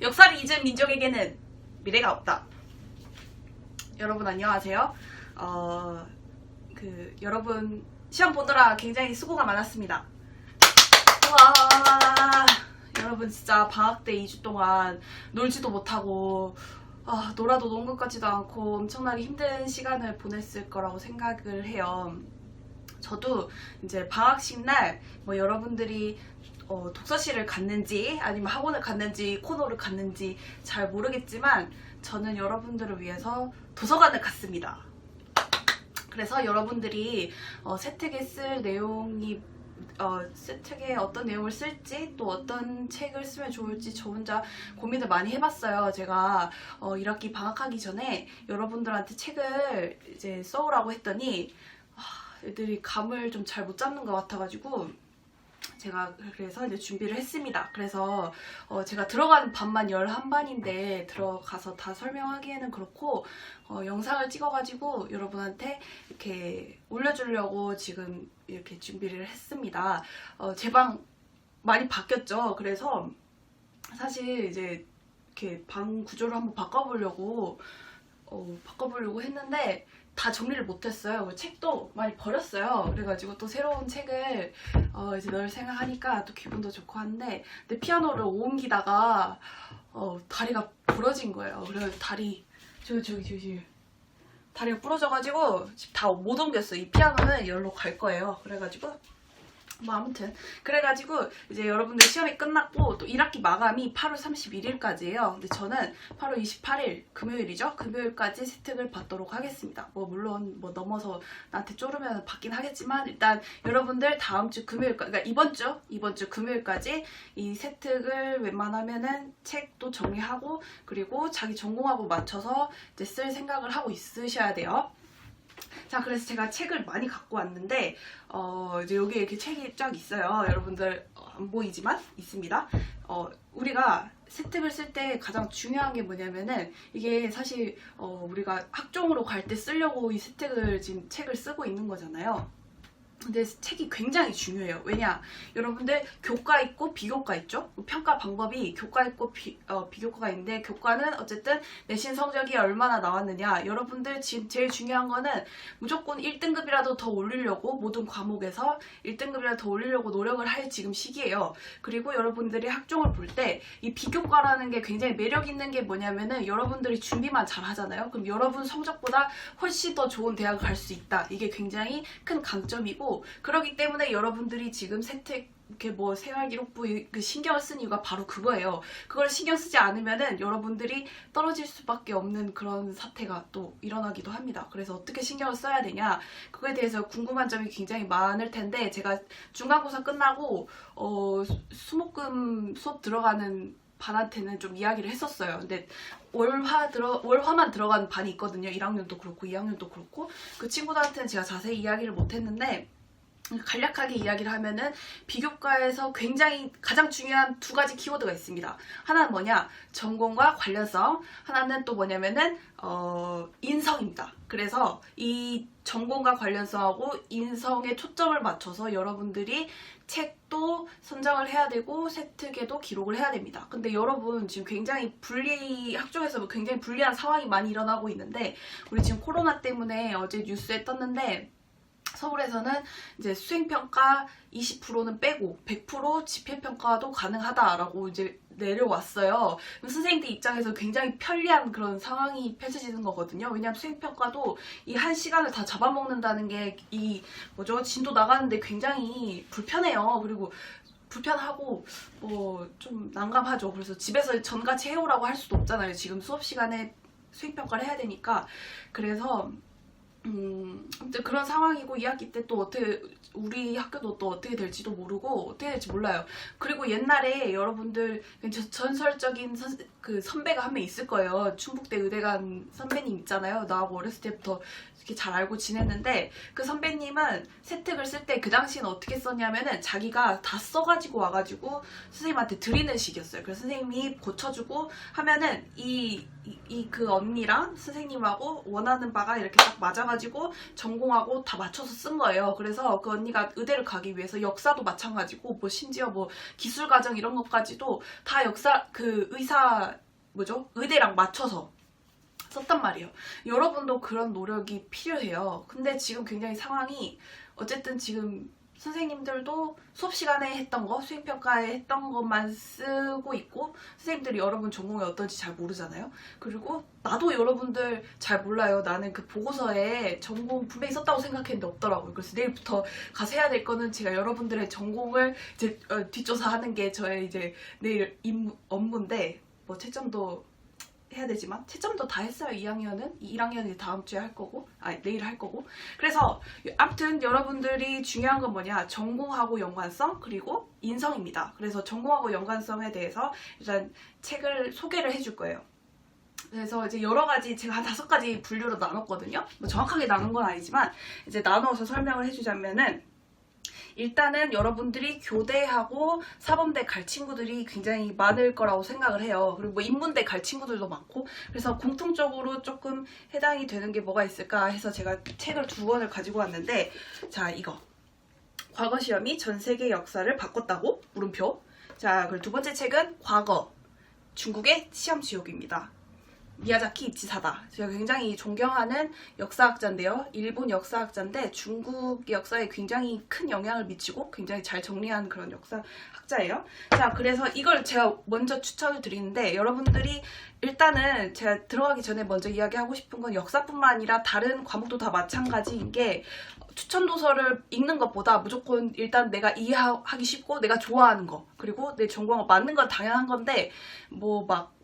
역사를 잊은 민족에게는 미래가 없다. 여러분 안녕하세요. 여러분 시험 보느라 굉장히 수고가 많았습니다. 와, 여러분 진짜 방학 때 2주 동안 놀지도 못하고 놀아도 논 것 같지도 않고 엄청나게 힘든 시간을 보냈을 거라고 생각을 해요. 저도 이제 방학식 날 여러분들이 독서실을 갔는지 아니면 학원을 갔는지 코너를 갔는지 잘 모르겠지만 저는 여러분들을 위해서 도서관을 갔습니다. 그래서 여러분들이 세특에 쓸 내용이 세특에 어떤 내용을 쓸지 또 어떤 책을 쓰면 좋을지 저 혼자 고민을 많이 해봤어요. 제가 1학기 방학하기 전에 여러분들한테 책을 이제 써오라고 했더니 애들이 감을 좀 잘 못 잡는 것 같아가지고 제가 그래서 이제 준비를 했습니다. 그래서 제가 들어간 반만 11반인데 들어가서 다 설명하기에는 그렇고 영상을 찍어가지고 여러분한테 이렇게 올려주려고 지금 이렇게 준비를 했습니다. 제 방 많이 바뀌었죠. 그래서 사실 이제 이렇게 방 구조를 한번 바꿔보려고 했는데 다 정리를 못했어요. 책도 많이 버렸어요. 그래가지고 또 새로운 책을 이제 넣을 생각하니까 또 기분도 좋고 한데 근데 피아노를 옮기다가 다리가 부러진 거예요. 그래서 저기 다리가 부러져가지고 지금 다 못 옮겼어요. 이 피아노는 여기로 갈 거예요. 그래가지고 아무튼 그래가지고 이제 여러분들 시험이 끝났고 또 1학기 마감이 8월 31일까지예요. 근데 저는 8월 28일 금요일이죠. 금요일까지 세특을 받도록 하겠습니다. 물론 넘어서 나한테 쪼르면 받긴 하겠지만 일단 여러분들 다음 주 금요일까지, 그러니까 이번 주 금요일까지 이 세특을 웬만하면은 책도 정리하고 그리고 자기 전공하고 맞춰서 이제 쓸 생각을 하고 있으셔야 돼요. 자, 그래서 제가 책을 많이 갖고 왔는데 이제 여기 이렇게 책이 쫙 있어요. 여러분들 안 보이지만 있습니다. 우리가 세특을 쓸 때 가장 중요한 게 뭐냐면은 이게 사실 우리가 학종으로 갈 때 쓰려고 이 세특을 지금 책을 쓰고 있는 거잖아요. 근데 책이 굉장히 중요해요. 왜냐? 여러분들 교과 있고 비교과 있죠? 평가 방법이 교과 있고 비교과가 있는데 교과는 어쨌든 내신 성적이 얼마나 나왔느냐. 여러분들 지금 제일 중요한 거는 무조건 1등급이라도 더 올리려고 모든 과목에서 1등급이라도 더 올리려고 노력을 할 지금 시기예요. 그리고 여러분들이 학종을 볼 때 이 비교과라는 게 굉장히 매력 있는 게 뭐냐면은 여러분들이 준비만 잘 하잖아요. 그럼 여러분 성적보다 훨씬 더 좋은 대학을 갈 수 있다. 이게 굉장히 큰 강점이고 그렇기 때문에 여러분들이 지금 세특 이렇게 생활기록부 신경을 쓴 이유가 바로 그거예요. 그걸 신경 쓰지 않으면은 여러분들이 떨어질 수밖에 없는 그런 사태가 또 일어나기도 합니다. 그래서 어떻게 신경을 써야 되냐 그거에 대해서 궁금한 점이 굉장히 많을 텐데 제가 중간고사 끝나고 수목금 수업 들어가는 반한테는 좀 이야기를 했었어요. 근데 월화만 들어간 반이 있거든요. 1학년도 그렇고 2학년도 그렇고 그 친구들한테는 제가 자세히 이야기를 못했는데 간략하게 이야기를 하면은 비교과에서 굉장히 가장 중요한 두 가지 키워드가 있습니다. 하나는 뭐냐? 전공과 관련성. 하나는 또 뭐냐면은 인성입니다. 그래서 이 전공과 관련성하고 인성에 초점을 맞춰서 여러분들이 책도 선정을 해야 되고 세특에도 기록을 해야 됩니다. 근데 여러분 지금 굉장히 학종에서 굉장히 불리한 상황이 많이 일어나고 있는데 우리 지금 코로나 때문에 어제 뉴스에 떴는데 서울에서는 이제 수행평가 20%는 빼고 100% 집필평가도 가능하다라고 이제 내려왔어요. 선생님들 입장에서 굉장히 편리한 그런 상황이 펼쳐지는 거거든요. 왜냐하면 수행평가도 이 1시간을 다 잡아먹는다는 게 진도 나가는데 굉장히 불편해요. 그리고 불편하고 좀 난감하죠. 그래서 집에서 전같이 해오라고 할 수도 없잖아요. 지금 수업 시간에 수행평가를 해야 되니까. 그래서 아무튼 그런 상황이고 2학기 때 또 우리 학교도 또 어떻게 될지도 모르고 어떻게 될지 몰라요. 그리고 옛날에 여러분들 전설적인 선배가 한 명 있을 거예요. 충북대 의대간 선배님 있잖아요. 나하고 어렸을 때부터 이렇게 잘 알고 지냈는데 그 선배님은 세특을 쓸 때 그 당시에는 어떻게 썼냐면은 자기가 다 써가지고 와가지고 선생님한테 드리는 식이었어요. 그래서 선생님이 고쳐주고 하면은 그 언니랑 선생님하고 원하는 바가 이렇게 딱 맞아가지고 맞춰가지고 전공하고 다 맞춰서 쓴 거예요. 그래서 그 언니가 의대를 가기 위해서 역사도 마찬가지고 뭐 심지어 뭐 기술 과정 이런 것까지도 다 역사 그 의사 뭐죠? 의대랑 맞춰서 썼단 말이에요. 여러분도 그런 노력이 필요해요. 근데 지금 굉장히 상황이 어쨌든 지금 선생님들도 수업 시간에 했던 거, 수행평가에 했던 것만 쓰고 있고 선생님들이 여러분 전공이 어떤지 잘 모르잖아요. 그리고 나도 여러분들 잘 몰라요. 나는 그 보고서에 전공 분명히 썼다고 생각했는데 없더라고요. 그래서 내일부터 가서 해야 될 거는 제가 여러분들의 전공을 이제 뒷조사하는 게 저의 이제 내일 업무인데 뭐 채점도 해야 되지만 채점도 다 했어요. 2학년은 1학년이 다음 주에 할 거고 내일 할 거고. 그래서 아무튼 여러분들이 중요한 건 뭐냐, 전공하고 연관성 그리고 인성입니다. 그래서 전공하고 연관성에 대해서 일단 책을 소개를 해줄 거예요. 그래서 이제 여러 가지 제가 한 5가지 분류로 나눴거든요. 뭐 정확하게 나눈 건 아니지만 이제 나눠서 설명을 해주자면은, 일단은 여러분들이 교대하고 사범대 갈 친구들이 굉장히 많을 거라고 생각을 해요. 그리고 뭐 인문대 갈 친구들도 많고, 그래서 공통적으로 조금 해당이 되는 게 뭐가 있을까 해서 제가 책을 2권을 가지고 왔는데, 자, 이거 과거 시험이 전 세계 역사를 바꿨다고? 물음표. 자, 그리고 2번째 책은 과거 중국의 시험 지옥입니다. 미야자키 이치사다. 제가 굉장히 존경하는 역사학자인데요. 일본 역사학자인데 중국 역사에 굉장히 큰 영향을 미치고 굉장히 잘 정리한 그런 역사학자예요. 자, 그래서 이걸 제가 먼저 추천을 드리는데, 여러분들이 일단은 제가 들어가기 전에 먼저 이야기하고 싶은 건 역사뿐만 아니라 다른 과목도 다 마찬가지인 게, 추천 도서를 읽는 것보다 무조건 일단 내가 이해하기 쉽고 내가 좋아하는 거, 그리고 내 전공과 맞는 건 당연한 건데, 뭐 막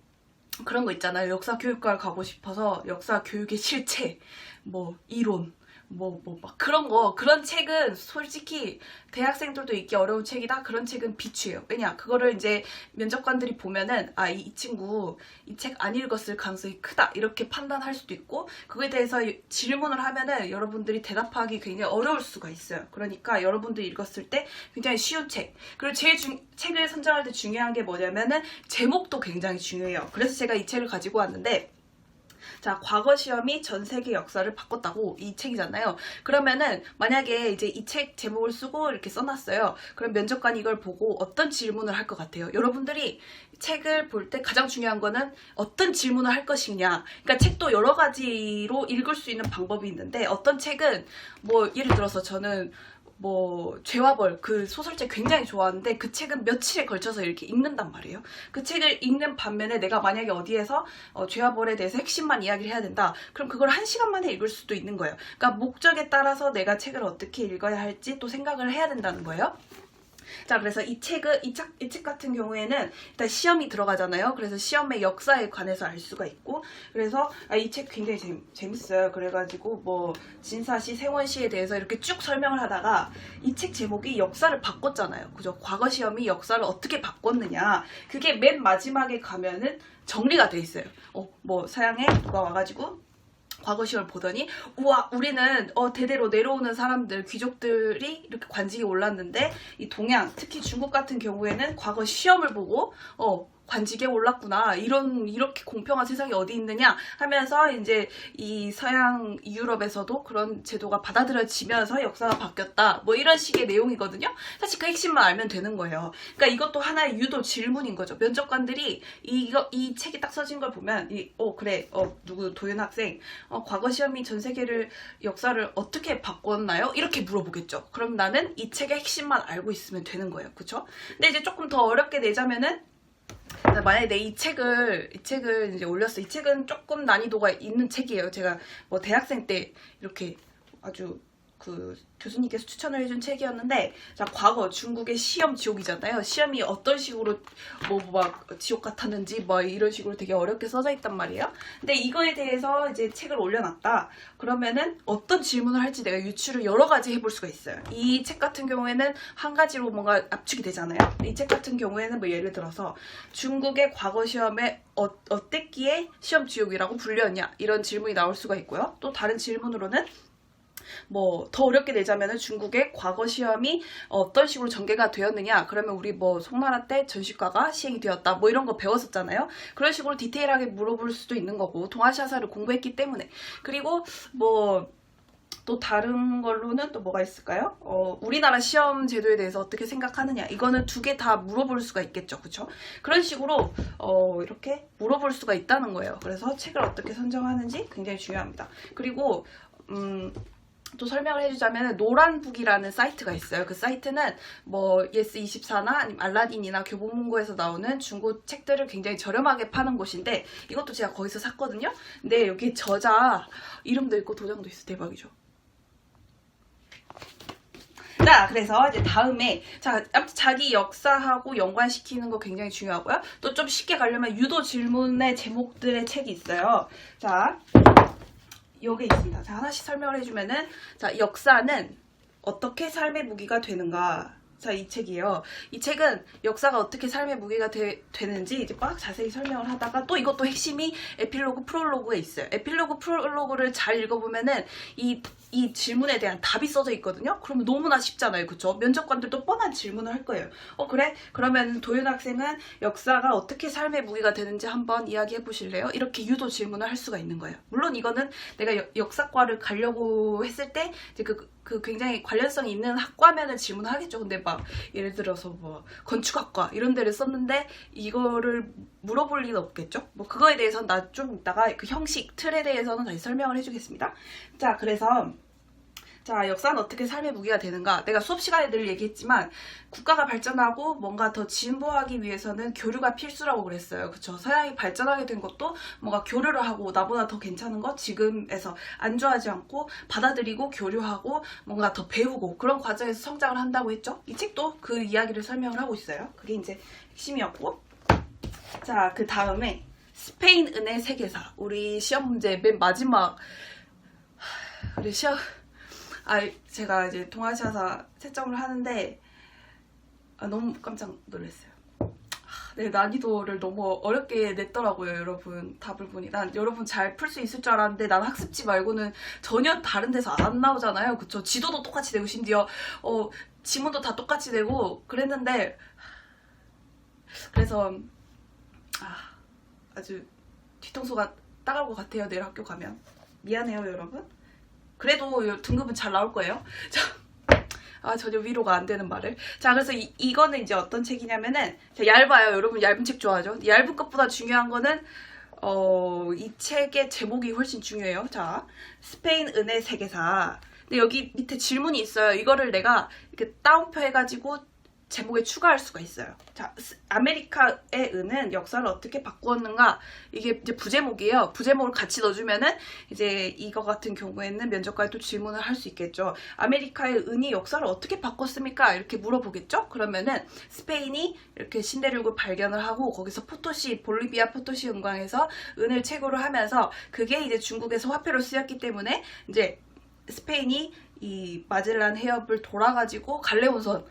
그런 거 있잖아요. 역사 교육과를 가고 싶어서 역사 교육의 실체, 뭐 이론, 뭐 막 그런 거, 그런 책은 솔직히 대학생들도 읽기 어려운 책이다. 그런 책은 비추예요. 왜냐, 그거를 이제 면접관들이 보면은 이 친구 이 책 안 읽었을 가능성이 크다 이렇게 판단할 수도 있고, 그거에 대해서 질문을 하면은 여러분들이 대답하기 굉장히 어려울 수가 있어요. 그러니까 여러분들이 읽었을 때 굉장히 쉬운 책, 그리고 제일 책을 선정할 때 중요한 게 뭐냐면은 제목도 굉장히 중요해요. 그래서 제가 이 책을 가지고 왔는데, 자, 과거 시험이 전 세계 역사를 바꿨다고, 이 책이잖아요. 그러면은 만약에 이제 이 책 제목을 쓰고 이렇게 써놨어요. 그럼 면접관이 이걸 보고 어떤 질문을 할 것 같아요? 여러분들이 책을 볼 때 가장 중요한 거는 어떤 질문을 할 것이냐. 그러니까 책도 여러 가지로 읽을 수 있는 방법이 있는데, 어떤 책은 뭐 예를 들어서 저는 뭐 죄와 벌 그 소설책 굉장히 좋아하는데 그 책은 며칠에 걸쳐서 이렇게 읽는단 말이에요. 그 책을 읽는 반면에 내가 만약에 어디에서 죄와 벌에 대해서 핵심만 이야기를 해야 된다, 그럼 그걸 1시간 만에 읽을 수도 있는 거예요. 그러니까 목적에 따라서 내가 책을 어떻게 읽어야 할지 또 생각을 해야 된다는 거예요. 자, 그래서 이 책 같은 경우에는 일단 시험이 들어가잖아요. 그래서 시험의 역사에 관해서 알 수가 있고, 그래서 이 책 굉장히 재밌어요. 그래가지고 뭐 진사시, 세원시에 대해서 이렇게 쭉 설명을 하다가 이 책 제목이 역사를 바꿨잖아요. 그죠? 과거 시험이 역사를 어떻게 바꿨느냐, 그게 맨 마지막에 가면은 정리가 돼 있어요. 뭐 서양에 누가 와가지고 과거 시험을 보더니, 우와, 우리는 대대로 내려오는 사람들, 귀족들이 이렇게 관직에 올랐는데 이 동양, 특히 중국 같은 경우에는 과거 시험을 보고 관직에 올랐구나, 이렇게 공평한 세상이 어디 있느냐 하면서 이제 이 서양 유럽에서도 그런 제도가 받아들여지면서 역사가 바뀌었다, 뭐 이런 식의 내용이거든요. 사실 그 핵심만 알면 되는 거예요. 그러니까 이것도 하나의 유도 질문인 거죠. 면접관들이 이 책이 딱 써진 걸 보면 그래, 누구 도윤 학생 과거 시험이 전 세계를 역사를 어떻게 바꿨나요? 이렇게 물어보겠죠. 그럼 나는 이 책의 핵심만 알고 있으면 되는 거예요. 그쵸? 근데 이제 조금 더 어렵게 내자면은, 만약에 내 이 책을 이제 올렸어. 이 책은 조금 난이도가 있는 책이에요. 제가 뭐 대학생 때 이렇게 아주 그 교수님께서 추천을 해준 책이었는데, 자, 과거 중국의 시험 지옥이잖아요. 시험이 어떤 식으로 뭐 막 지옥 같았는지 뭐 이런 식으로 되게 어렵게 써져 있단 말이에요. 근데 이거에 대해서 이제 책을 올려놨다. 그러면은 어떤 질문을 할지 내가 유추를 여러 가지 해볼 수가 있어요. 이 책 같은 경우에는 한 가지로 뭔가 압축이 되잖아요. 이 책 같은 경우에는 뭐 예를 들어서 중국의 과거 시험에 어땠기에 시험 지옥이라고 불렸냐, 이런 질문이 나올 수가 있고요. 또 다른 질문으로는 뭐 더 어렵게 내자면은 중국의 과거 시험이 어떤 식으로 전개가 되었느냐, 그러면 우리 뭐 송나라 때 전시과가 시행이 되었다, 뭐 이런 거 배웠었잖아요. 그런 식으로 디테일하게 물어볼 수도 있는 거고, 동아시아사를 공부했기 때문에. 그리고 뭐 또 다른 걸로는 또 뭐가 있을까요? 우리나라 시험 제도에 대해서 어떻게 생각하느냐. 이거는 두 개 다 물어볼 수가 있겠죠. 그쵸? 그런 식으로 이렇게 물어볼 수가 있다는 거예요. 그래서 책을 어떻게 선정하는지 굉장히 중요합니다. 그리고 또 설명을 해주자면 노란북이라는 사이트가 있어요. 그 사이트는 뭐 예스24나 아니면 알라딘이나 교보문고에서 나오는 중고 책들을 굉장히 저렴하게 파는 곳인데 이것도 제가 거기서 샀거든요. 근데 여기 저자 이름도 있고 도장도 있어. 대박이죠. 자, 그래서 이제 다음에 아무튼 자기 역사하고 연관시키는 거 굉장히 중요하고요. 또 좀 쉽게 가려면 유도 질문의 제목들의 책이 있어요. 자, 요게 있습니다. 자, 하나씩 설명을 해주면은, 자, 역사는 어떻게 삶의 무기가 되는가. 자, 이 책이에요. 이 책은 역사가 어떻게 삶의 무기가 되는지 이제 막 자세히 설명을 하다가 또 이것도 핵심이 에필로그 프롤로그에 있어요. 에필로그 프롤로그를 잘 읽어보면은 이 질문에 대한 답이 써져 있거든요. 그러면 너무나 쉽잖아요. 그쵸? 면접관들도 뻔한 질문을 할 거예요. 그래? 그러면 도윤 학생은 역사가 어떻게 삶의 무기가 되는지 한번 이야기해 보실래요? 이렇게 유도 질문을 할 수가 있는 거예요. 물론 이거는 내가 역사과를 가려고 했을 때 이제 그 굉장히 관련성이 있는 학과면은 질문을 하겠죠. 근데 막 예를 들어서 뭐 건축학과 이런 데를 썼는데 이거를 물어볼 리는 없겠죠. 뭐 그거에 대해서는 좀 이따가 그 형식 틀에 대해서는 다시 설명을 해주겠습니다. 자, 그래서 자, 역사는 어떻게 삶의 무기가 되는가? 내가 수업 시간에 늘 얘기했지만 국가가 발전하고 뭔가 더 진보하기 위해서는 교류가 필수라고 그랬어요. 그쵸? 서양이 발전하게 된 것도 뭔가 교류를 하고 나보다 더 괜찮은 것 지금에서 안주하지 않고 받아들이고 교류하고 뭔가 더 배우고 그런 과정에서 성장을 한다고 했죠? 이 책도 그 이야기를 설명을 하고 있어요. 그게 이제 핵심이었고. 자, 그 다음에 스페인 은의 세계사. 우리 시험 문제 맨 마지막 우리 시험 제가 이제 동아시아사 채점을 하는데 너무 깜짝 놀랐어요. 네, 난이도를 너무 어렵게 냈더라고요, 여러분. 답을 보니. 난 여러분 잘 풀 수 있을 줄 알았는데 난 학습지 말고는 전혀 다른 데서 안 나오잖아요. 그쵸? 지도도 똑같이 내고 심지어 지문도 다 똑같이 내고 그랬는데 그래서 아주 뒤통수가 따가울 것 같아요, 내일 학교 가면. 미안해요, 여러분. 그래도 등급은 잘 나올 거예요. 전혀 위로가 안 되는 말을. 자, 그래서 이거는 이제 어떤 책이냐면은, 얇아요. 여러분 얇은 책 좋아하죠? 얇은 것보다 중요한 거는, 이 책의 제목이 훨씬 중요해요. 자, 스페인 은의 세계사. 근데 여기 밑에 질문이 있어요. 이거를 내가 이렇게 따옴표 해가지고 제목에 추가할 수가 있어요. 자, 아메리카의 은은 역사를 어떻게 바꾸었는가? 이게 이제 부제목이에요. 부제목을 같이 넣어주면은 이제 이거 같은 경우에는 면접관이 또 질문을 할 수 있겠죠. 아메리카의 은이 역사를 어떻게 바꿨습니까? 이렇게 물어보겠죠. 그러면은 스페인이 이렇게 신대륙을 발견을 하고 거기서 볼리비아 포토시 은광에서 은을 채굴을 하면서 그게 이제 중국에서 화폐로 쓰였기 때문에 이제 스페인이 이 마젤란 해협을 돌아가지고 갈레온선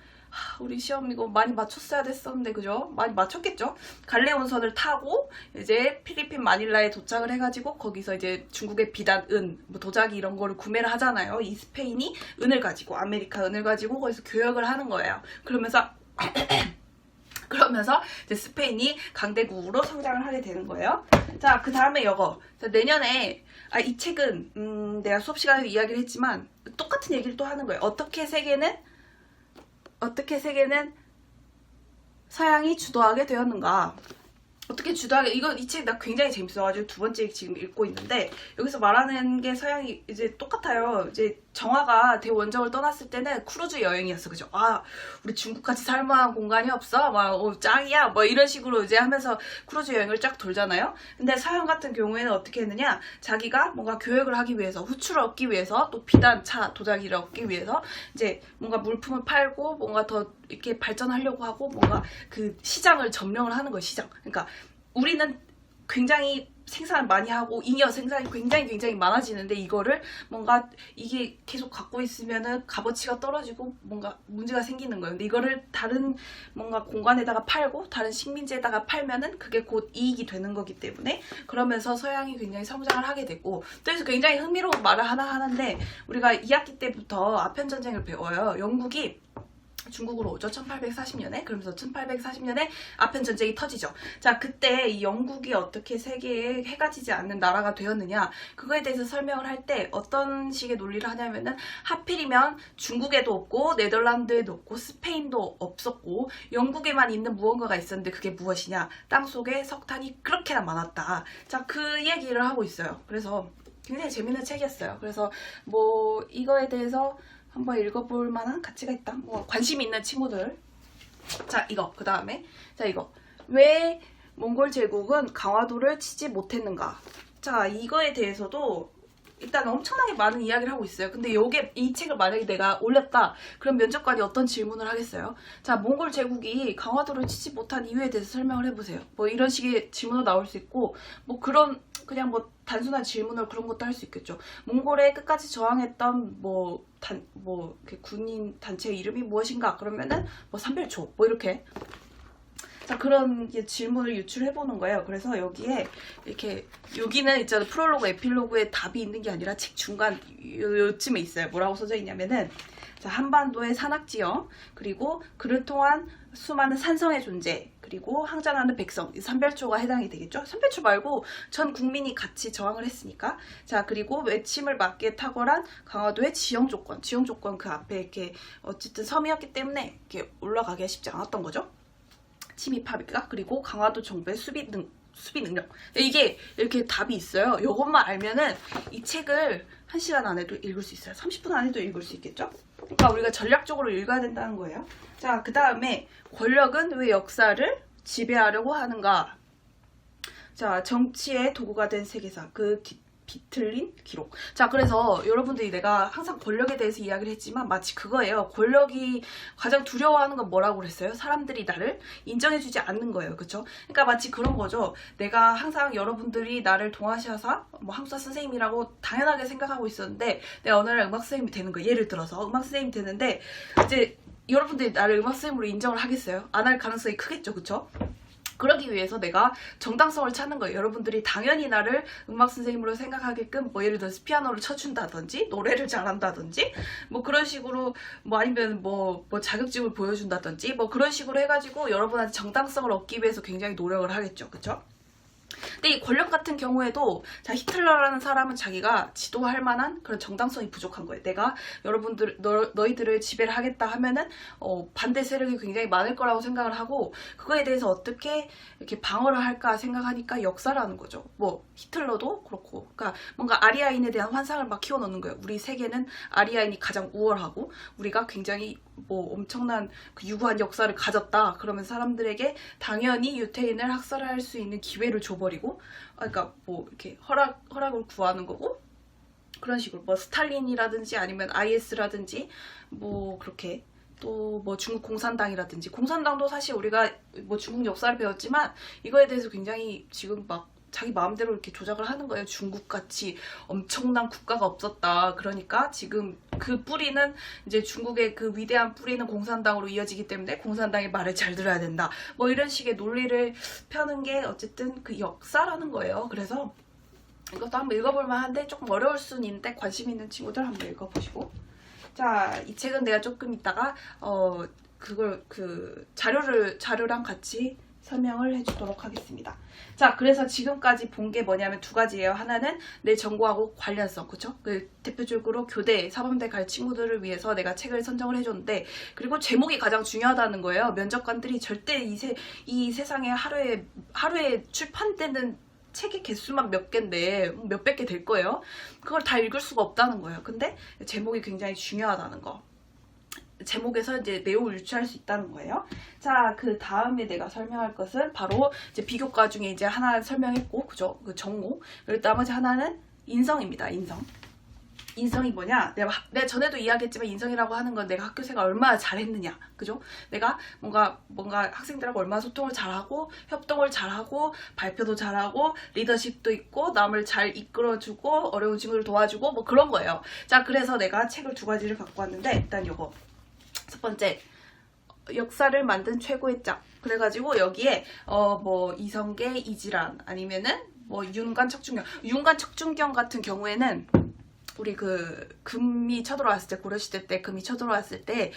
우리 시험 이거 많이 맞췄어야 됐었는데 그죠? 많이 맞췄겠죠? 갈레온선을 타고 이제 필리핀 마닐라에 도착을 해가지고 거기서 이제 중국의 비단, 은, 뭐 도자기 이런 거를 구매를 하잖아요. 이 스페인이 은을 가지고 아메리카 은을 가지고 거기서 교역을 하는 거예요. 그러면서 이제 스페인이 강대국으로 성장을 하게 되는 거예요. 자, 그 다음에 이거. 자, 내년에 이 책은 내가 수업 시간에 이야기를 했지만 똑같은 얘기를 또 하는 거예요. 어떻게 세계는 서양이 주도하게 되었는가? 어떻게 주도하게, 이 책 나 굉장히 재밌어가지고 두 번째 지금 읽고 있는데, 여기서 말하는 게 서양이 이제 똑같아요. 이제 정화가 대원정을 떠났을 때는 크루즈 여행이었어. 그죠? 우리 중국같이 살만한 공간이 없어? 짱이야? 이런 식으로 이제 하면서 크루즈 여행을 쫙 돌잖아요? 근데 서양 같은 경우에는 어떻게 했느냐? 자기가 뭔가 교역을 하기 위해서, 후출을 얻기 위해서, 또 비단, 차, 도자기를 얻기 위해서, 이제 뭔가 물품을 팔고, 뭔가 더 이렇게 발전하려고 하고, 뭔가 그 시장을 점령을 하는 거예요, 시장. 그러니까 우리는 굉장히 생산을 많이 하고 잉여 생산이 굉장히 많아지는데 이거를 뭔가 이게 계속 갖고 있으면은 값어치가 떨어지고 뭔가 문제가 생기는 거예요. 근데 이거를 다른 뭔가 공간에다가 팔고 다른 식민지에다가 팔면은 그게 곧 이익이 되는 거기 때문에 그러면서 서양이 굉장히 성장을 하게 되고 또 그래서 굉장히 흥미로운 말을 하나 하는데 우리가 2학기 때부터 아편전쟁을 배워요. 영국이 중국으로 오죠. 1840년에. 그러면서 1840년에 아편 전쟁이 터지죠. 자, 그때 이 영국이 어떻게 세계에 해가 지지 않는 나라가 되었느냐, 그거에 대해서 설명을 할 때 어떤 식의 논리를 하냐면은, 하필이면 중국에도 없고 네덜란드에도 없고 스페인도 없었고 영국에만 있는 무언가가 있었는데 그게 무엇이냐, 땅속에 석탄이 그렇게나 많았다. 자, 그 얘기를 하고 있어요. 그래서 굉장히 재밌는 책이었어요. 그래서 뭐 이거에 대해서 한번 읽어볼 만한 가치가 있다. 뭐 관심 있는 친구들. 자, 이거 그 다음에, 자, 이거 왜 몽골 제국은 강화도를 치지 못했는가. 자, 이거에 대해서도 일단 엄청나게 많은 이야기를 하고 있어요. 근데 이 책을 만약에 내가 올렸다, 그럼 면접관이 어떤 질문을 하겠어요? 자, 몽골 제국이 강화도를 치지 못한 이유에 대해서 설명을 해보세요. 뭐 이런 식의 질문도 나올 수 있고, 뭐 그런 그냥 뭐 단순한 질문을 그런 것도 할 수 있겠죠. 몽골에 끝까지 저항했던 이렇게 군인 단체 이름이 무엇인가? 그러면은 뭐 삼별초 뭐 이렇게. 자, 그런 질문을 유출해 보는 거예요. 그래서 여기에 이렇게, 여기는 있잖아요, 프롤로그 에필로그에 답이 있는 게 아니라 책 중간 요쯤에 있어요. 뭐라고 써져 있냐면은, 자, 한반도의 산악지형, 그리고 그를 통한 수많은 산성의 존재, 그리고 항전하는 백성, 이 삼별초가 해당이 되겠죠. 삼별초 말고 전 국민이 같이 저항을 했으니까. 자, 그리고 외침을 막기에 탁월한 강화도의 지형 조건 그 앞에 이렇게 어쨌든 섬이었기 때문에 이렇게 올라가기가 쉽지 않았던 거죠. 침입하기가. 그리고 강화도 정부의 수비 능력. 이게 이렇게 답이 있어요. 이것만 알면은 이 책을 1시간 안에도 읽을 수 있어요. 30분 안에도 읽을 수 있겠죠? 그러니까 우리가 전략적으로 읽어야 된다는 거예요. 자, 그 다음에 권력은 왜 역사를 지배하려고 하는가? 자, 정치의 도구가 된 세계사, 그 비틀린 기록. 자, 그래서 여러분들이, 내가 항상 권력에 대해서 이야기를 했지만 마치 그거예요. 권력이 가장 두려워하는 건 뭐라고 그랬어요? 사람들이 나를 인정해주지 않는 거예요. 그쵸? 그러니까 마치 그런 거죠. 내가 항상 여러분들이 나를 동아시아사 한국사 선생님이라고 당연하게 생각하고 있었는데, 내가 어느 날 음악 선생님이 되는 거예요. 예를 들어서 음악 선생님이 되는데, 이제 여러분들이 나를 음악 선생님으로 인정을 하겠어요? 안 할 가능성이 크겠죠. 그쵸? 그러기 위해서 내가 정당성을 찾는 거예요. 여러분들이 당연히 나를 음악 선생님으로 생각하게끔, 뭐 예를 들어서 피아노를 쳐준다든지 노래를 잘한다든지 뭐 그런 식으로, 뭐 아니면 뭐 자격증을 보여준다든지 뭐 그런 식으로 해가지고 여러분한테 정당성을 얻기 위해서 굉장히 노력을 하겠죠. 그쵸? 근데 이 권력 같은 경우에도, 자, 히틀러라는 사람은 자기가 지도할 만한 그런 정당성이 부족한 거예요. 내가 너희들을 지배를 하겠다 하면은 반대 세력이 굉장히 많을 거라고 생각을 하고, 그거에 대해서 어떻게 이렇게 방어를 할까 생각하니까 역사라는 거죠. 뭐 히틀러도 그렇고, 그러니까 뭔가 아리아인에 대한 환상을 막 키워놓는 거예요. 우리 세계는 아리아인이 가장 우월하고 우리가 굉장히 뭐 엄청난 그 유구한 역사를 가졌다. 그러면 사람들에게 당연히 유태인을 학살할 수 있는 기회를 줘버리고, 그러니까 뭐 이렇게 허락을 구하는 거고, 그런 식으로 뭐 스탈린이라든지 아니면 IS라든지 뭐 그렇게, 또 뭐 중국 공산당이라든지, 공산당도 사실 우리가 뭐 중국 역사를 배웠지만 이거에 대해서 굉장히 지금 막 자기 마음대로 이렇게 조작을 하는 거예요. 중국같이 엄청난 국가가 없었다. 그러니까 지금 그 뿌리는, 이제 중국의 그 위대한 뿌리는 공산당으로 이어지기 때문에 공산당의 말을 잘 들어야 된다. 뭐 이런 식의 논리를 펴는 게 어쨌든 그 역사라는 거예요. 그래서 이것도 한번 읽어볼 만한데 조금 어려울 수는 있는데 관심 있는 친구들 한번 읽어보시고. 자, 이 책은 내가 조금 이따가 자료랑 같이 설명을 해주도록 하겠습니다. 자, 그래서 지금까지 본 게 뭐냐면 두 가지예요. 하나는 내 전공하고 관련성, 그쵸? 그 대표적으로 교대, 사범대 갈 친구들을 위해서 내가 책을 선정을 해줬는데, 그리고 제목이 가장 중요하다는 거예요. 면접관들이 절대 이 세상에 하루에 출판되는 책의 개수만 몇 개인데 몇백 개 될 거예요. 그걸 다 읽을 수가 없다는 거예요. 근데 제목이 굉장히 중요하다는 거. 제목에서 이제 내용을 유추할 수 있다는 거예요. 자, 그 다음에 내가 설명할 것은 바로 이제 비교과 중에 이제 하나 설명했고, 그죠? 그 정오. 그리고 나머지 하나는 인성입니다. 인성이 뭐냐? 내가 전에도 이야기했지만, 인성이라고 하는 건 내가 학교 생활 얼마나 잘했느냐, 그죠? 내가 뭔가 학생들하고 얼마나 소통을 잘하고, 협동을 잘하고, 발표도 잘하고, 리더십도 있고, 남을 잘 이끌어주고, 어려운 친구를 도와주고, 뭐 그런 거예요. 자, 그래서 내가 책을 두 가지를 갖고 왔는데, 일단 요거 첫 번째, 역사를 만든 최고의 짝. 그래가지고 여기에 뭐 이성계, 이지란, 아니면은 뭐 윤관, 척준경 같은 경우에는 우리 그 금이 쳐들어왔을 때, 고려시대 때 금이 쳐들어왔을 때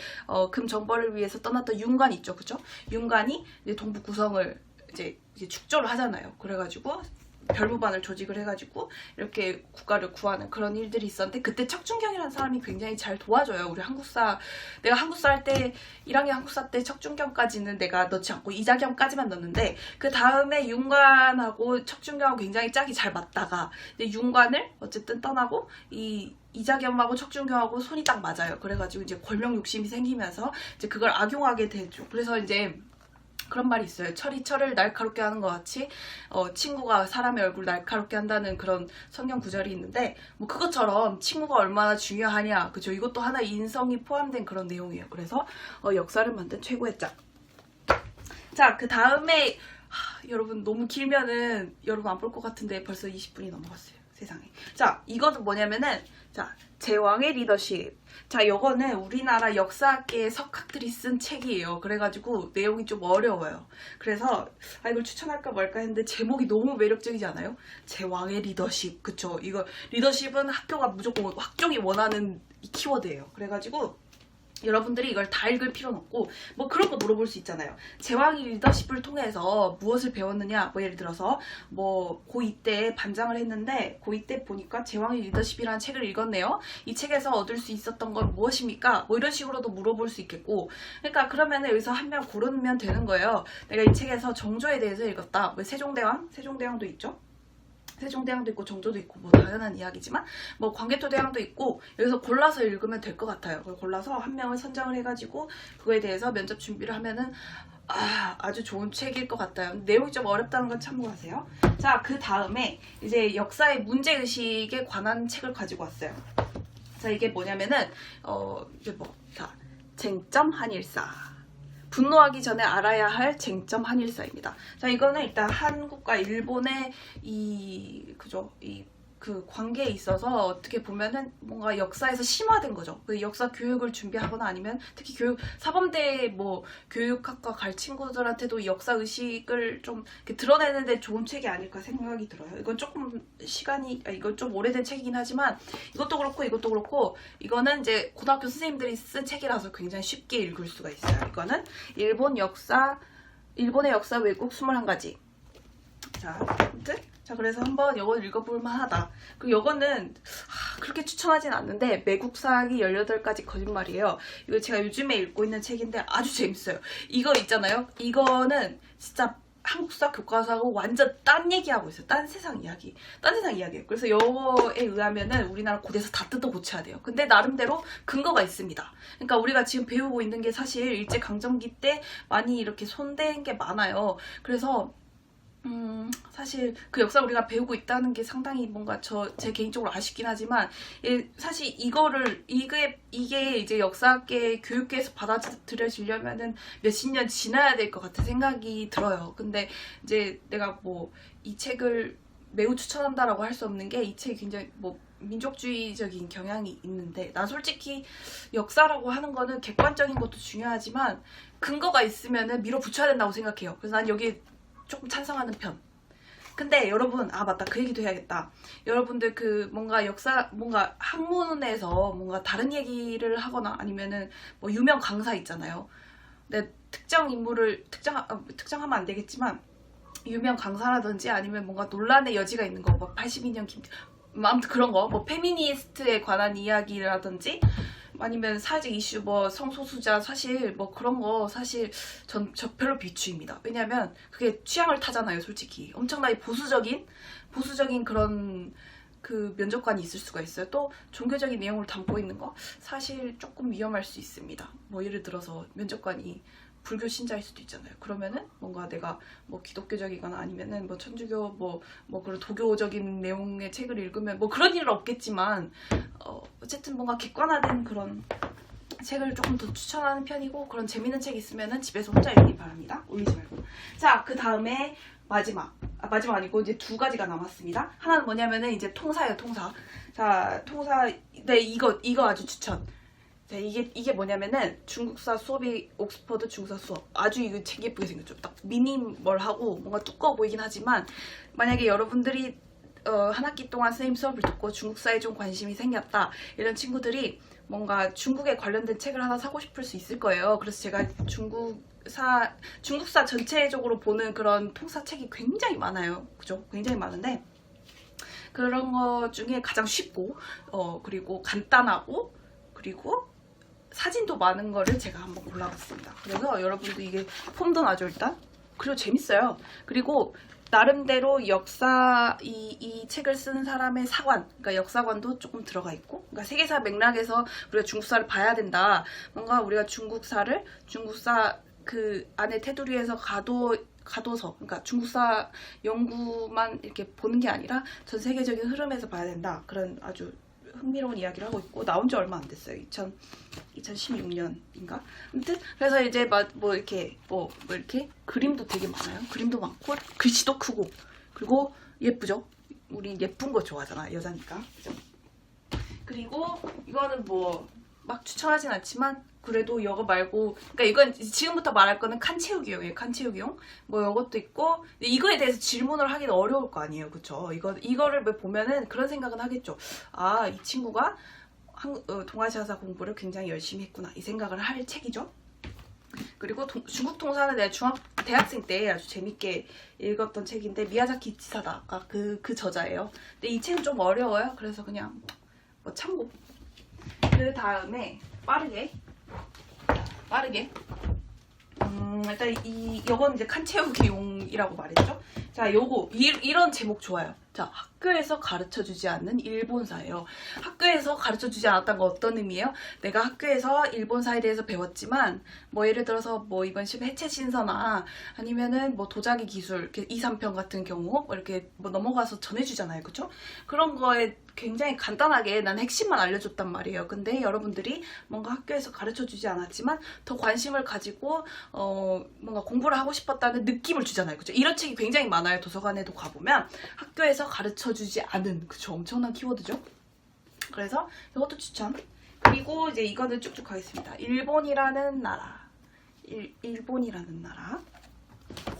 금 정벌을 위해서 떠났던 윤관 있죠, 그죠? 윤관이 이제 동북 구성을 이제 축조를 하잖아요. 그래가지고 별부반을 조직을 해가지고 이렇게 국가를 구하는 그런 일들이 있었는데, 그때 척준경이라는 사람이 굉장히 잘 도와줘요. 우리 한국사, 내가 한국사 할 때 1학년 한국사 때 척준경까지는 내가 넣지 않고 이자겸까지만 넣었는데, 그 다음에 윤관하고 척준경하고 굉장히 짝이 잘 맞다가 이제 윤관을 어쨌든 떠나고 이자겸하고 척준경하고 손이 딱 맞아요. 그래가지고 이제 권력 욕심이 생기면서 이제 그걸 악용하게 되죠. 그래서 이제 그런 말이 있어요. 철이 철을 날카롭게 하는 것 같이 친구가 사람의 얼굴 날카롭게 한다는 그런 성경 구절이 있는데, 뭐 그것처럼 친구가 얼마나 중요하냐, 그죠? 이것도 하나의 인성이 포함된 그런 내용이에요. 그래서 역사를 만든 최고의 짝. 자, 그 다음에 여러분 너무 길면은 여러분 안 볼 것 같은데 벌써 20분이 넘어갔어요. 세상에. 자, 이것은 뭐냐면은, 자, 제왕의 리더십. 자, 요거는 우리나라 역사학계 석학들이 쓴 책이에요. 그래가지고 내용이 좀 어려워요. 그래서 이걸 추천할까 말까 했는데 제목이 너무 매력적이지 않아요? 제왕의 리더십. 그쵸? 이거 리더십은 학교가 무조건 학종이 원하는 키워드예요. 그래가지고 여러분들이 이걸 다 읽을 필요는 없고, 뭐 그런 거 물어볼 수 있잖아요. 제왕이 리더십을 통해서 무엇을 배웠느냐, 뭐 예를 들어서 뭐 고2 때 반장을 했는데 고2 때 보니까 제왕의 리더십이라는 책을 읽었네요. 이 책에서 얻을 수 있었던 건 무엇입니까? 뭐 이런 식으로도 물어볼 수 있겠고, 그러니까 그러면 여기서 한 명 고르면 되는 거예요. 내가 이 책에서 정조에 대해서 읽었다. 뭐 세종대왕도 있죠. 세종대왕도 있고 정조도 있고 뭐 당연한 이야기지만 뭐 광개토대왕도 있고, 여기서 골라서 읽으면 될 것 같아요. 그걸 골라서 한 명을 선정을 해가지고 그거에 대해서 면접 준비를 하면은 아주 좋은 책일 것 같아요. 내용이 좀 어렵다는 건 참고하세요. 자, 그 다음에 이제 역사의 문제의식에 관한 책을 가지고 왔어요. 자, 이게 뭐냐면은 이게 자, 쟁점 한일사. 분노하기 전에 알아야 할 쟁점 한일사입니다. 자, 이거는 일단 한국과 일본의 그 관계에 있어서 어떻게 보면은 뭔가 역사에서 심화된 거죠. 그 역사 교육을 준비하거나 아니면 특히 사범대 뭐 교육학과 갈 친구들한테도 역사 의식을 좀 이렇게 드러내는데 좋은 책이 아닐까 생각이 들어요. 이건 조금 이건 좀 오래된 책이긴 하지만 이것도 그렇고 이거는 이제 고등학교 선생님들이 쓴 책이라서 굉장히 쉽게 읽을 수가 있어요. 이거는 일본의 역사 왜곡 21가지. 자, 아무튼 그래서 한번 이거 읽어볼 만하다. 그리고 이거는 그렇게 추천하진 않는데, 매국사학이 18가지 거짓말이에요. 이거 제가 요즘에 읽고 있는 책인데 아주 재밌어요. 이거 있잖아요. 이거는 진짜 한국사 교과서하고 완전 딴 얘기하고 있어요. 딴 세상 이야기예요. 그래서 이거에 의하면은 우리나라 고대에서 다 뜯어 고쳐야 돼요. 근데 나름대로 근거가 있습니다. 그러니까 우리가 지금 배우고 있는 게 사실 일제강점기 때 많이 이렇게 손댄 게 많아요. 그래서 사실 그 역사 우리가 배우고 있다는 게 상당히 뭔가 제 개인적으로 아쉽긴 하지만, 사실 이게 이제 역사학계 교육계에서 받아들여지려면은 몇십 년 지나야 될 것 같은 생각이 들어요. 근데 이제 내가 뭐 이 책을 매우 추천한다라고 할 수 없는 게, 이 책이 굉장히 뭐 민족주의적인 경향이 있는데, 난 솔직히 역사라고 하는 거는 객관적인 것도 중요하지만 근거가 있으면은 밀어붙여야 된다고 생각해요. 그래서 난 여기 조금 찬성하는 편. 근데 여러분, 맞다, 그 얘기도 해야겠다. 여러분들 뭔가 학문에서 뭔가 다른 얘기를 하거나 아니면은 뭐 유명 강사 있잖아요. 근데 특정 인물을 특정하면 안 되겠지만 유명 강사라든지 아니면 뭔가 논란의 여지가 있는 거, 뭐 82년 아무튼 그런 거, 뭐 페미니스트에 관한 이야기라든지 아니면 사회적 이슈, 뭐 성소수자, 사실 뭐 그런 거 사실 전 별로 비추입니다. 왜냐면 그게 취향을 타잖아요. 솔직히 엄청나게 보수적인 그런 그 면접관이 있을 수가 있어요. 또 종교적인 내용을 담고 있는 거 사실 조금 위험할 수 있습니다. 뭐 예를 들어서 면접관이 불교 신자일 수도 있잖아요. 그러면은 뭔가 내가 뭐 기독교적이거나 아니면은 뭐 천주교 뭐 그런 도교적인 내용의 책을 읽으면 뭐 그런 일은 없겠지만, 어쨌든 뭔가 객관화된 그런 책을 조금 더 추천하는 편이고, 그런 재밌는 책 있으면은 집에서 혼자 읽기 바랍니다. 올리지 말고. 자, 그 다음에 마지막 아니고 이제 2가지가 남았습니다. 하나는 뭐냐면은 이제 통사예요, 통사. 자, 통사. 네, 이거 아주 추천. 자, 이게 뭐냐면은 중국사 수업이 옥스퍼드 중국사 수업. 아주 이거 책 예쁘게 생겼죠. 딱 미니멀하고 뭔가 두꺼워 보이긴 하지만, 만약에 여러분들이 한 학기 동안 선생님 수업을 듣고 중국사에 좀 관심이 생겼다 이런 친구들이 뭔가 중국에 관련된 책을 하나 사고 싶을 수 있을 거예요. 그래서 제가 중국사 전체적으로 보는 그런 통사책이 굉장히 많아요. 그죠? 굉장히 많은데 그런 거 중에 가장 쉽고 그리고 간단하고 그리고 사진도 많은 거를 제가 한번 골라봤습니다. 그래서 여러분도 이게 폼도 나죠 일단. 그리고 재밌어요. 그리고 나름대로 역사 이 책을 쓴 사람의 사관, 그러니까 역사관도 조금 들어가 있고, 그러니까 세계사 맥락에서 우리가 중국사를 봐야 된다. 뭔가 우리가 중국사 그 안에 테두리에서 가둬서, 그러니까 중국사 연구만 이렇게 보는 게 아니라 전 세계적인 흐름에서 봐야 된다. 그런 아주 흥미로운 이야기를 하고 있고 나온 지 얼마 안 됐어요. 2016년인가? 아무튼 그래서 이제 뭐 이렇게 그림도 되게 많아요. 그림도 많고 글씨도 크고 그리고 예쁘죠? 우리 예쁜 거 좋아하잖아 여자니까. 그죠? 그리고 이거는 뭐 막 추천하진 않지만 그래도 이거 말고 그러니까 이건 지금부터 말할 거는 칸 채우기용이에요. 칸 채우기용. 뭐 이것도 있고 이거에 대해서 질문을 하기는 어려울 거 아니에요. 그쵸? 이거를 보면은 그런 생각은 하겠죠. 아, 이 친구가 동아시아사 공부를 굉장히 열심히 했구나. 이 생각을 할 책이죠. 그리고 중국 통사는 내가 대학생 때 아주 재밌게 읽었던 책인데 미야자키 지사다가 그 저자예요. 근데 이 책은 좀 어려워요. 그래서 그냥 뭐 참고. 그 다음에 빠르게 일단 요건 이제 칸 채우기용이라고 말했죠. 자, 요거 이런 제목 좋아요. 자, 학교에서 가르쳐주지 않는 일본사예요. 학교에서 가르쳐주지 않았다는 건 어떤 의미예요? 내가 학교에서 일본사에 대해서 배웠지만 뭐 예를 들어서 뭐 이번 해체 신서나 아니면은 뭐 도자기 기술 이렇게 2, 3편 같은 경우 뭐 이렇게 뭐 넘어가서 전해주잖아요. 그쵸? 그런 거에 굉장히 간단하게 난 핵심만 알려줬단 말이에요. 근데 여러분들이 뭔가 학교에서 가르쳐주지 않았지만 더 관심을 가지고 뭔가 공부를 하고 싶었다는 느낌을 주잖아요. 그죠? 이런 책이 굉장히 많아요. 도서관에도 가보면 학교에서 가르쳐주지 않은 그쵸? 엄청난 키워드죠. 그래서 이것도 추천. 그리고 이제 이거는 쭉쭉 가겠습니다. 일본이라는 나라. 일본이라는 나라.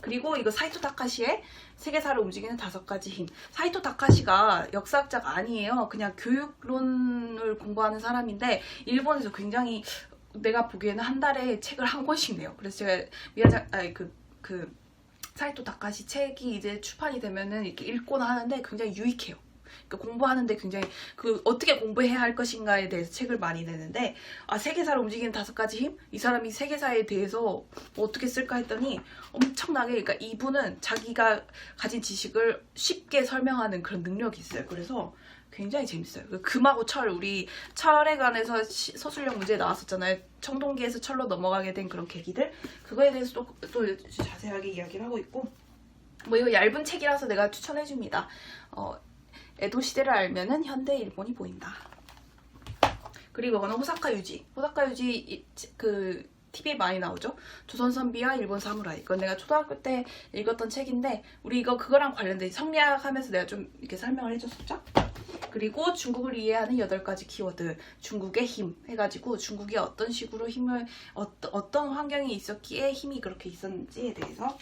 그리고 이거 사이토 타카시의 세계사를 움직이는 5가지 힘. 사이토 타카시가 역사학자가 아니에요. 그냥 교육론을 공부하는 사람인데 일본에서 굉장히 내가 보기에는 한 달에 책을 한 권씩 내요. 그래서 제가 사이토 타카시 책이 이제 출판이 되면은 이렇게 읽곤 하는데 굉장히 유익해요. 그러니까 공부하는데 굉장히 어떻게 공부해야 할 것인가에 대해서 책을 많이 내는데 세계사를 움직이는 5가지 힘? 이 사람이 세계사에 대해서 뭐 어떻게 쓸까 했더니 엄청나게 그러니까 이분은 자기가 가진 지식을 쉽게 설명하는 그런 능력이 있어요. 그래서 굉장히 재밌어요. 금하고 철, 우리 철에 관해서 서술형 문제에 나왔었잖아요. 청동기에서 철로 넘어가게 된 그런 계기들. 그거에 대해서 또 자세하게 이야기를 하고 있고 뭐 이거 얇은 책이라서 내가 추천해줍니다. 에도 시대를 알면은 현대 일본이 보인다. 그리고 이거는 호사카 유지. 호사카 유지 그 TV에 많이 나오죠. 조선 선비와 일본 사무라이. 이건 내가 초등학교 때 읽었던 책인데 우리 그거랑 관련된 성리학하면서 내가 좀 이렇게 설명을 해줬었죠. 그리고 중국을 이해하는 8가지 키워드. 중국의 힘 해가지고 중국이 어떤 식으로 어떤 환경이 있었기에 힘이 그렇게 있었는지에 대해서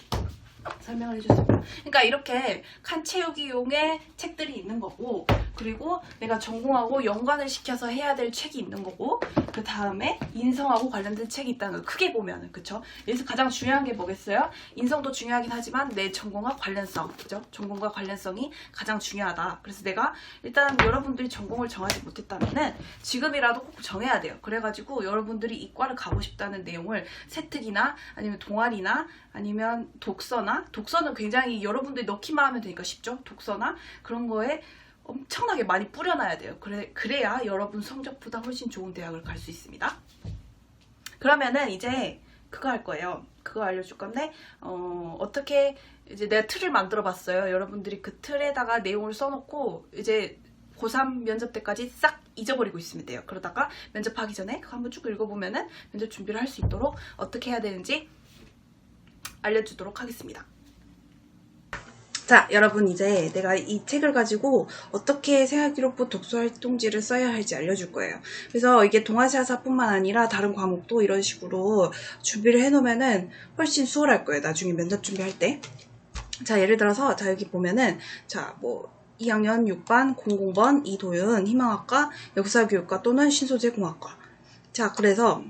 설명을 해줬습니다. 그러니까 이렇게 칸 채우기용의 책들이 있는 거고 그리고 내가 전공하고 연관을 시켜서 해야 될 책이 있는 거고 그 다음에 인성하고 관련된 책이 있다는 거 크게 보면은 그쵸? 여기서 가장 중요한 게 뭐겠어요? 인성도 중요하긴 하지만 내 전공과 관련성 그죠? 전공과 관련성이 가장 중요하다. 그래서 내가 일단 여러분들이 전공을 정하지 못했다면은 지금이라도 꼭 정해야 돼요. 그래가지고 여러분들이 이과를 가고 싶다는 내용을 세특이나 아니면 동아리나 아니면 독서는 굉장히 여러분들이 넣기만 하면 되니까 쉽죠? 독서나 그런 거에 엄청나게 많이 뿌려놔야 돼요. 그래야 여러분 성적보다 훨씬 좋은 대학을 갈 수 있습니다. 그러면은 이제 그거 할 거예요. 그거 알려줄 건데 어떻게 이제 내가 틀을 만들어 봤어요. 여러분들이 그 틀에다가 내용을 써놓고 이제 고3 면접 때까지 싹 잊어버리고 있으면 돼요. 그러다가 면접하기 전에 그거 한번 쭉 읽어보면은 면접 준비를 할 수 있도록 어떻게 해야 되는지 알려주도록 하겠습니다. 자, 여러분 이제 내가 이 책을 가지고 어떻게 생활기록부 독서활동지를 써야 할지 알려줄 거예요. 그래서 이게 동아시아사뿐만 아니라 다른 과목도 이런 식으로 준비를 해놓으면은 훨씬 수월할 거예요. 나중에 면접 준비할 때. 자, 예를 들어서 자 여기 보면은 자 뭐 2학년 6반 00번 이도윤 희망학과 역사교육과 또는 신소재공학과. 자, 그래서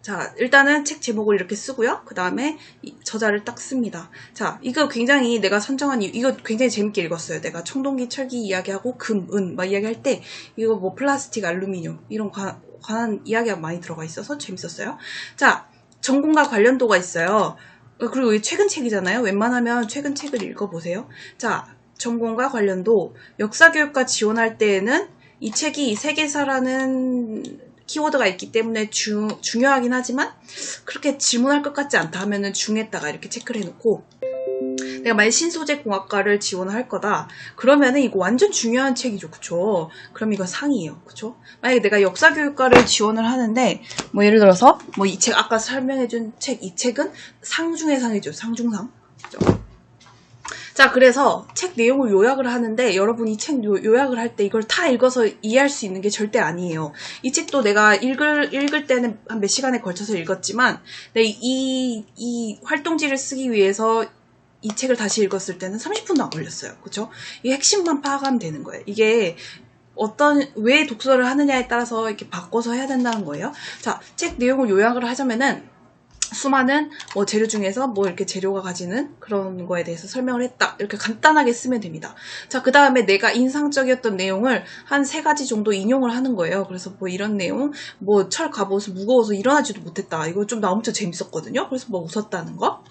자, 일단은 책 제목을 이렇게 쓰고요. 그 다음에 저자를 딱 씁니다. 자, 이거 굉장히 내가 선정한 이거 굉장히 재밌게 읽었어요. 내가 청동기, 철기 이야기하고 금, 은 막 이야기할 때 이거 뭐 플라스틱, 알루미늄 이런 관한 이야기가 많이 들어가 있어서 재밌었어요. 자, 전공과 관련도가 있어요. 그리고 이게 최근 책이잖아요. 웬만하면 최근 책을 읽어보세요. 자, 전공과 관련도 역사교육과 지원할 때에는 이 책이 세계사라는 키워드가 있기 때문에 중요하긴 하지만 그렇게 질문할 것 같지 않다 하면은 중에다가 이렇게 체크를 해놓고, 내가 만약 신소재공학과를 지원을 할 거다 그러면은 이거 완전 중요한 책이죠. 그쵸? 그럼 이거 상이에요. 그쵸? 만약에 내가 역사교육과를 지원을 하는데 뭐 예를 들어서 뭐 이 책 아까 설명해준 책, 이 책은 상 중의 상이죠. 상중상. 그쵸? 자, 그래서 책 내용을 요약을 하는데 여러분 이 책 요약을 할 때 이걸 다 읽어서 이해할 수 있는 게 절대 아니에요. 이 책도 내가 읽을 때는 한 몇 시간에 걸쳐서 읽었지만 이 활동지를 쓰기 위해서 이 책을 다시 읽었을 때는 30분도 안 걸렸어요. 그쵸? 이 핵심만 파악하면 되는 거예요. 이게 왜 독서를 하느냐에 따라서 이렇게 바꿔서 해야 된다는 거예요. 자, 책 내용을 요약을 하자면은 수많은 뭐 재료 중에서 뭐 이렇게 재료가 가지는 그런 거에 대해서 설명을 했다. 이렇게 간단하게 쓰면 됩니다. 자, 그 다음에 내가 인상적이었던 내용을 한 3가지 정도 인용을 하는 거예요. 그래서 뭐 이런 내용, 뭐 철 갑옷은 무거워서 일어나지도 못했다. 이거 좀 나 엄청 재밌었거든요. 그래서 뭐 웃었다는 거.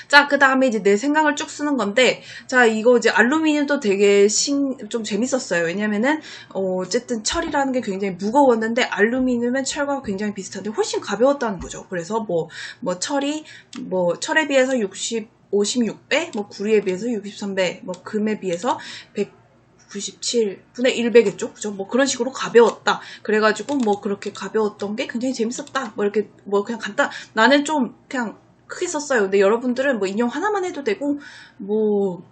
자, 그 다음에 이제 내 생각을 쭉 쓰는 건데, 자, 이거 이제 알루미늄도 되게 좀 재밌었어요. 왜냐면은, 어쨌든 철이라는 게 굉장히 무거웠는데, 알루미늄은 철과 굉장히 비슷한데, 훨씬 가벼웠다는 거죠. 그래서 철에 비해서 56배, 뭐, 구리에 비해서 63배, 뭐, 금에 비해서 197분의 1배겠죠? 그죠? 뭐 그런 식으로 가벼웠다. 그래가지고 뭐 그렇게 가벼웠던 게 굉장히 재밌었다. 뭐 이렇게 뭐 그냥 나는 좀 그냥 크게 썼어요. 근데 여러분들은 뭐 인용 하나만 해도 되고 뭐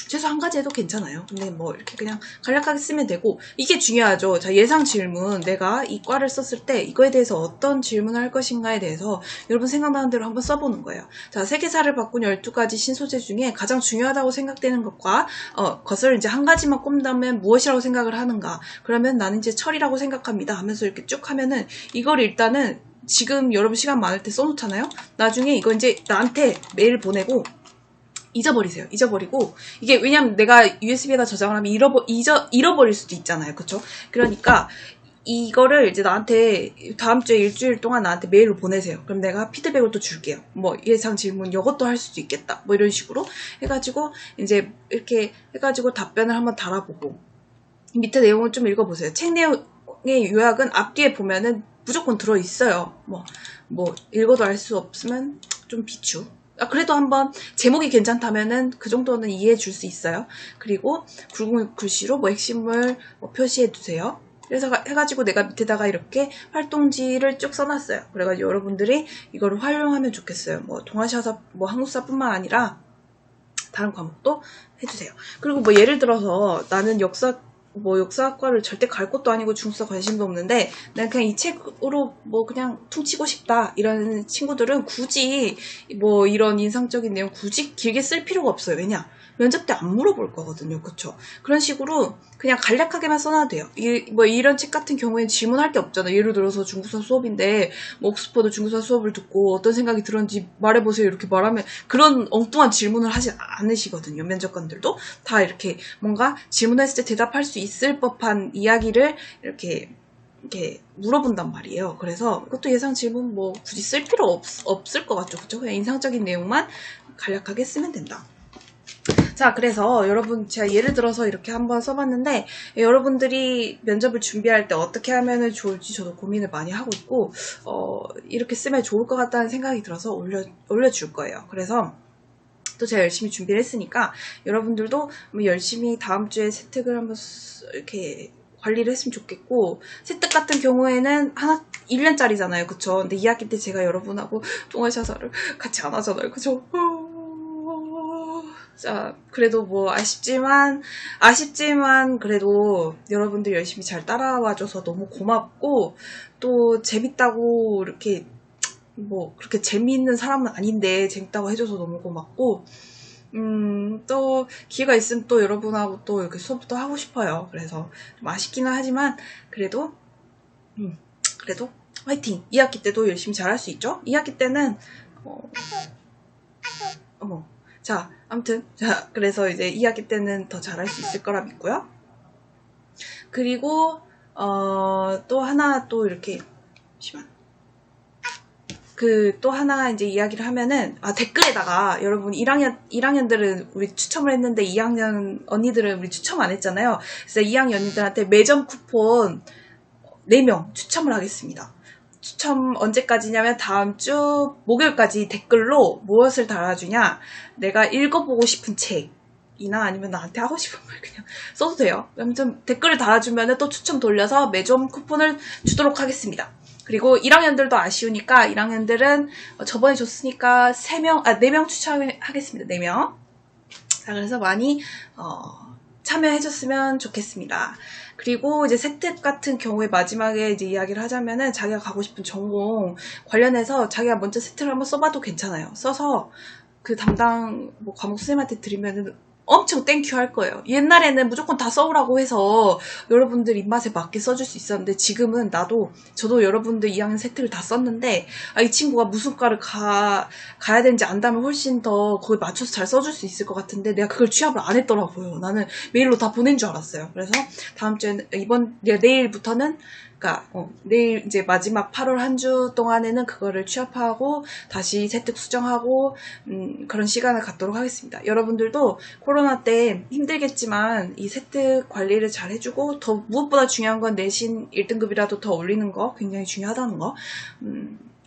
최소 한 가지 해도 괜찮아요. 근데 뭐 이렇게 그냥 간략하게 쓰면 되고, 이게 중요하죠. 자, 예상 질문. 내가 이 과를 썼을 때 이거에 대해서 어떤 질문을 할 것인가에 대해서 여러분 생각나는 대로 한번 써보는 거예요. 자, 세계사를 바꾼 12가지 신소재 중에 가장 중요하다고 생각되는 것과 것을 이제 한 가지만 꼽는다면 무엇이라고 생각을 하는가. 그러면 나는 이제 철이라고 생각합니다 하면서 이렇게 쭉 하면은 이걸 일단은 지금 여러분 시간 많을 때 써놓잖아요. 나중에 이거 이제 나한테 메일 보내고 잊어버리세요. 잊어버리고, 이게 왜냐면 내가 USB에다 저장을 하면 잃어버릴 수도 있잖아요. 그쵸? 그러니까 이거를 이제 나한테 다음 주에 일주일 동안 나한테 메일로 보내세요. 그럼 내가 피드백을 또 줄게요. 뭐 예상 질문 이것도 할 수도 있겠다. 뭐 이런 식으로 해가지고 이제 이렇게 해가지고 답변을 한번 달아보고, 밑에 내용을 좀 읽어보세요. 책 내용의 요약은 앞뒤에 보면은 무조건 들어있어요. 뭐 읽어도 알 수 없으면 좀 비추. 그래도 한번 제목이 괜찮다면은 그 정도는 이해해 줄 수 있어요. 그리고 굵은 글씨로 뭐 핵심을 표시해 두세요. 그래서 해가지고 내가 밑에다가 이렇게 활동지를 쭉 써놨어요. 그래가지고 여러분들이 이거를 활용하면 좋겠어요. 뭐 동아시아사, 뭐 한국사뿐만 아니라 다른 과목도 해주세요. 그리고 뭐 예를 들어서 나는 역사학과를 절대 갈 것도 아니고 중국사 관심도 없는데 난 그냥 이 책으로 뭐 그냥 퉁치고 싶다 이런 친구들은 굳이 뭐 이런 인상적인 내용 굳이 길게 쓸 필요가 없어요. 왜냐? 면접 때 안 물어볼 거거든요. 그쵸? 그런 식으로 그냥 간략하게만 써놔도 돼요. 뭐 이런 책 같은 경우에는 질문할 게 없잖아. 예를 들어서 중국사 수업인데 뭐 옥스퍼드 중국사 수업을 듣고 어떤 생각이 들었는지 말해보세요. 이렇게 말하면 그런 엉뚱한 질문을 하지 않으시거든요. 면접관들도 다 이렇게 뭔가 질문했을 때 대답할 수 있을 법한 이야기를 이렇게 물어본단 말이에요. 그래서 그것도 예상 질문 뭐 굳이 쓸 필요 없을 것 같죠. 그쵸? 그냥 인상적인 내용만 간략하게 쓰면 된다. 자, 그래서 여러분 제가 예를 들어서 이렇게 한번 써봤는데 여러분들이 면접을 준비할 때 어떻게 하면 좋을지 저도 고민을 많이 하고 있고 이렇게 쓰면 좋을 것 같다는 생각이 들어서 올려줄 거예요. 그래서 또 제가 열심히 준비를 했으니까 여러분들도 열심히 다음 주에 세특을 한번 이렇게 관리를 했으면 좋겠고, 세특 같은 경우에는 1년짜리잖아요. 그쵸? 근데 2학기 때 제가 여러분하고 동아시아사를 같이 안 하잖아요. 그쵸? 자, 그래도 뭐 아쉽지만 그래도 여러분들 열심히 잘 따라와줘서 너무 고맙고, 또 재밌다고 이렇게 뭐 그렇게 재미있는 사람은 아닌데 재밌다고 해줘서 너무 고맙고, 또 기회가 있으면 또 여러분하고 또 이렇게 수업도 하고 싶어요. 그래서 좀 아쉽기는 하지만 그래도 화이팅! 2학기 때도 열심히 잘할 수 있죠? 2학기 때는 자, 아무튼 자, 그래서 이제 2학기 때는 더 잘할 수 있을 거라 믿고요. 그리고 또 하나 또 이렇게 잠시만. 또 하나 이제 이야기를 하면은, 댓글에다가 여러분 1학년들은 우리 추첨을 했는데 2학년 언니들은 우리 추첨 안 했잖아요. 그래서 2학년 언니들한테 매점 쿠폰 4명 추첨을 하겠습니다. 추첨 언제까지냐면 다음 주 목요일까지 댓글로 무엇을 달아주냐, 내가 읽어보고 싶은 책이나 아니면 나한테 하고 싶은 말 그냥 써도 돼요. 아무튼 댓글을 달아주면 또 추첨 돌려서 매점 쿠폰을 주도록 하겠습니다. 그리고 1학년들도 아쉬우니까 1학년들은 저번에 줬으니까 4명 추천하겠습니다. 4명. 자, 그래서 많이 참여해줬으면 좋겠습니다. 그리고 이제 세특 같은 경우에 마지막에 이제 이야기를 하자면은 자기가 가고 싶은 전공 관련해서 자기가 먼저 세특을 한번 써봐도 괜찮아요. 써서 그 담당 과목 선생님한테 드리면은 엄청 땡큐 할 거예요. 옛날에는 무조건 다 써오라고 해서 여러분들 입맛에 맞게 써줄 수 있었는데 지금은 저도 여러분들 2학년 세특을 다 썼는데 이 친구가 무슨 과를 가야 되는지 안다면 훨씬 더 거기에 맞춰서 잘 써줄 수 있을 것 같은데 내가 그걸 취합을 안 했더라고요. 나는 메일로 다 보낸 줄 알았어요. 그래서 다음 주에는 내일부터는 내일 이제 마지막 8월 한 주 동안에는 그거를 취합하고 다시 세특 수정하고 그런 시간을 갖도록 하겠습니다. 여러분들도 코로나 때 힘들겠지만 이 세특 관리를 잘 해주고 더 무엇보다 중요한 건 내신 1등급이라도 더 올리는 거 굉장히 중요하다는 거.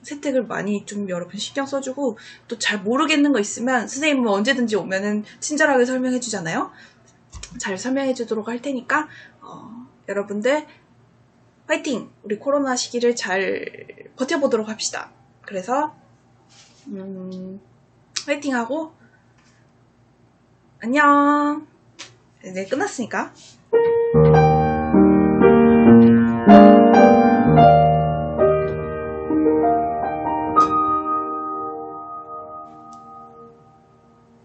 세특을 많이 좀 여러분 신경 써주고 또 잘 모르겠는 거 있으면 선생님은 언제든지 오면은 친절하게 설명해 주잖아요. 잘 설명해 주도록 할 테니까 여러분들 화이팅! 우리 코로나 시기를 잘 버텨보도록 합시다. 그래서 화이팅하고 안녕. 이제 끝났으니까